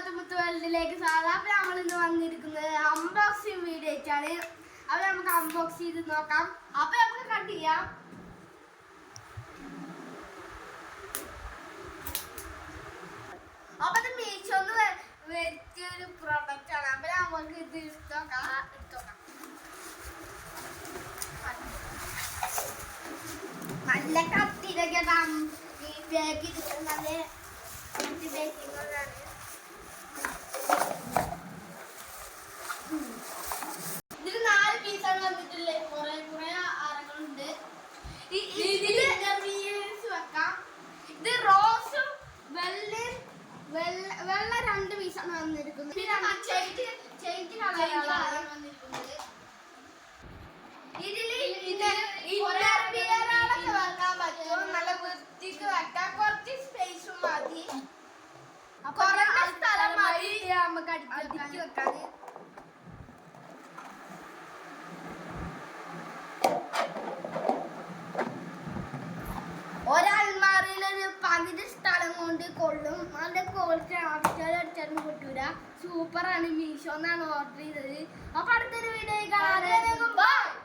പാത്തുമുത്ത് വേൾഡിലേക്ക് സ്വാഗതം. അപ്പൊ നമ്മൾ ഇന്ന് വന്നിരിക്കുന്നത് അൺബോക്സിംഗ് വീഡിയോ ആയിട്ടാണ്. അപ്പൊ നമുക്ക് അൺബോക്സ് ചെയ്ത് നോക്കാം. അപ്പൊ നമുക്ക് കട്ട് ചെയ്യാം. അപ്പൊ ഇത് മീഷോന്ന് വരുത്തിയൊരു പ്രൊഡക്റ്റ് ആണ്. അപ്പൊ നമുക്ക് ഇത് എടുത്തോക്കാം. നല്ല കത്തിയിലൊക്കെ ഈ ബാഗ് ഇരിക്കുന്നത് ഇതില് 4 പീസാണ് വന്നിട്ടുള്ളത്. കുറെ അറകളുണ്ട്. ഇതില് വെക്കാം. ഇത് റോസും വെള്ള 2 പീസാണ് വന്നിരിക്കുന്നത്. പിന്നെ ചെയിറ്റ് കളറാണ് വന്നിരിക്കുന്നത്. ഇതില് വെക്കാൻ പറ്റും. നല്ല വൃത്തിക്ക് വെക്കാം. കുറച്ച് സ്പേസും മതി. കുറഞ്ഞ സ്ഥലം മതി നമുക്ക് അടുക്കി വെക്കാൻ. ഒരൽമാറിയിലൊരു പകുതി സ്ഥലം കൊണ്ട് കൊള്ളും. അതിന്റെ ക്വാളിറ്റി അടിച്ചാലും കിട്ടൂല. സൂപ്പറാണ്. മീഷോന്നാണ് ഓർഡർ ചെയ്തത്. അപ്പൊ അടുത്തൊരു വീഡിയോ കാണാം.